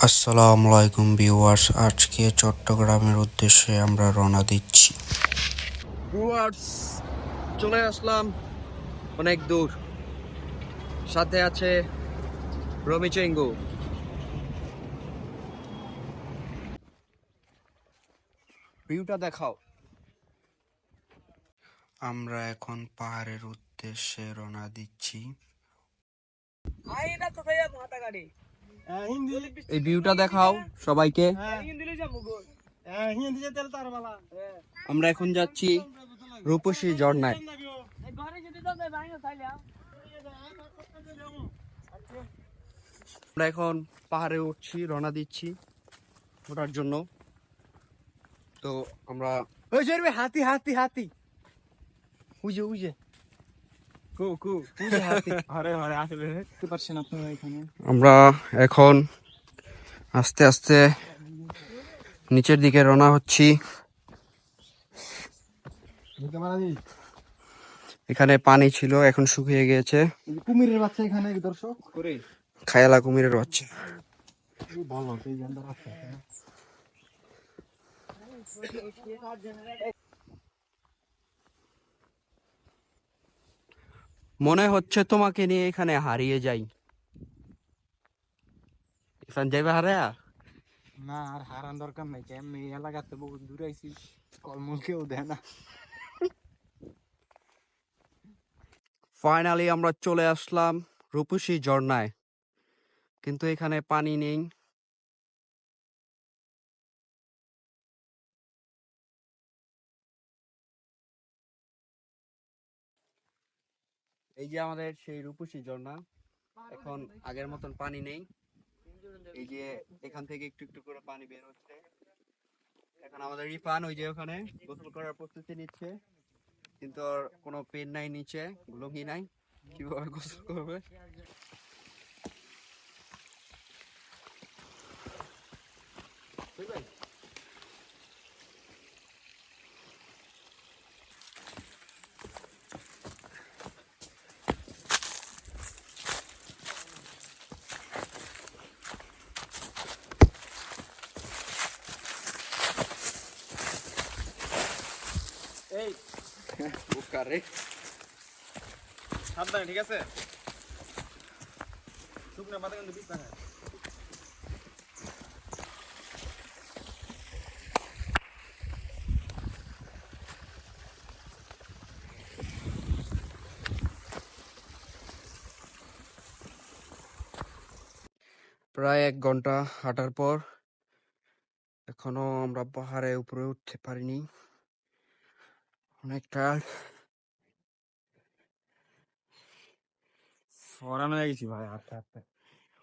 আসসালামু আলাইকুম ভিউয়ার্স, আজকে চট্টগ্রামের উদ্দেশ্যে আমরা রওনা দিচ্ছি। ভিউয়ার্স, চলে আসলাম অনেক দূর। সাথে আছে রমি চেঙ্গু। ভিউটা দেখাও। আমরা এখন পাহাড়ের উদ্দেশ্যে রওনা দিচ্ছি। এই ভিউটা দেখাও সবাইকে। আমরা এখন যাচ্ছি রূপসী ঝর্ণায়। আমরা এখন পাহাড়ে উঠছি, রওনা দিচ্ছি ওঠার জন্য। তো আমরা হাতি হাতি হাতি উজে উজে কু কু উজে হাতি আরে আরে আসলে দেখতে পারছেন আপনারা এখানে। আমরা এখন আস্তে আস্তে নিচের দিকে রওনা হচ্ছি। এখানে পানি ছিল, এখন শুকিয়ে গিয়েছে। কুমিরের বাচ্চা এখানে দর্শক করে খায়ালা কুমিরের বাচ্চা। ভালো সেই জানদার আছে। মনে হচ্ছে তোমাকে নিয়ে এখানে হারিয়ে যাই। এখান যাইবে হারায়া? না আর হারান দরকার নাই, আমি এই এলাকাতে বহু দূরে আইছি, কলমল কেউ দেয় না। ফাইনালি আমরা চলে আসলাম রূপসী ঝর্ণায়, কিন্তু এখানে পানি নেই। এই যে আমাদের সেই রূপসী ঝর্ণা, এখন আগের মতন পানি নেই। এই যে এখান থেকে একটু একটু করে পানি বের হচ্ছে। এখন আমাদের ইরফান ওই যে ওখানে গোসল করার প্রস্তুতি নিচ্ছে, কিন্তু ওর কোনো পেন নাই, নিচে লুঙ্গি নাই, কিভাবে গোসল করবে। এই বুকারে সাবধানে, ঠিক আছে? শুকনা মাথা কিন্তু বিছ না। প্রায় 1 ঘন্টা হাঁটার পর এখনো আমরা পাহাড়ে উপরে উঠতে পারিনি, অনেকটা। ওরান হয়ে গেছি ভাই, আস্তে আস্তে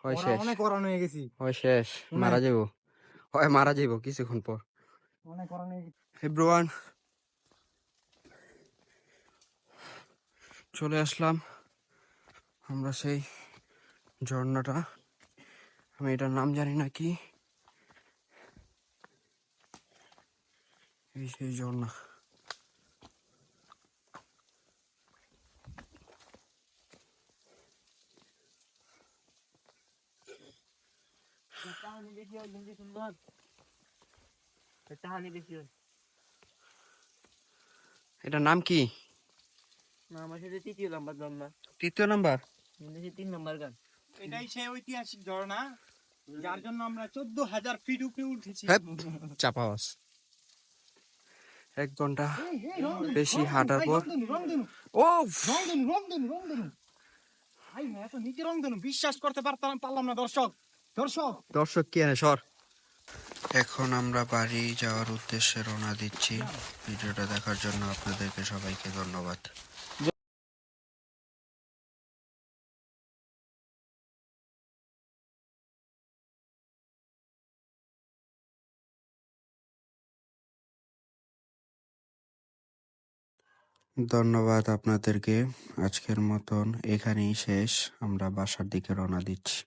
হয় ওরা শেষ, অনেক ওরান হয়ে গেছি, হয় শেষ, মারা যাবো, হয় মারা যাবো কিছুক্ষণ পর। অনেক ওরান হয়ে গেছি। এভরিওয়ান, চলে আসলাম আমরা সেই ঝর্ণাটা। আমি এটার নাম জানি না কি, এই সেই ঝর্ণা। কাহানি বেশি হয়, লুঙ্গি সুন্দর কাহানি বেশি হয়। এটার নাম কি? না আমার সাথে তৃতীয় নাম্বার গান না, 3য় নাম্বার। 3 নাম্বার গান। এটাই সেই ঐতিহাসিক ঝর্ণা যার জন্য আমরা 14,000 ফিট উপরে উঠেছি। চাপাওয়াস। 1 ঘন্টা বেশি হাঁটার পর ও নিচে রংধনু বিশ্বাস করতে পারলাম না দর্শক। দর্শক দর্শক কি আনে সর। এখন আমরা বাড়ি যাওয়ার উদ্দেশ্যে রওনা দিচ্ছি। ভিডিওটা দেখার জন্য আপনাদেরকে সবাইকে ধন্যবাদ। ধন্যবাদ আপনাদেরকে। আজকের মতন এখানেই শেষ, আমরা বাসার দিকে রওনা দিচ্ছি।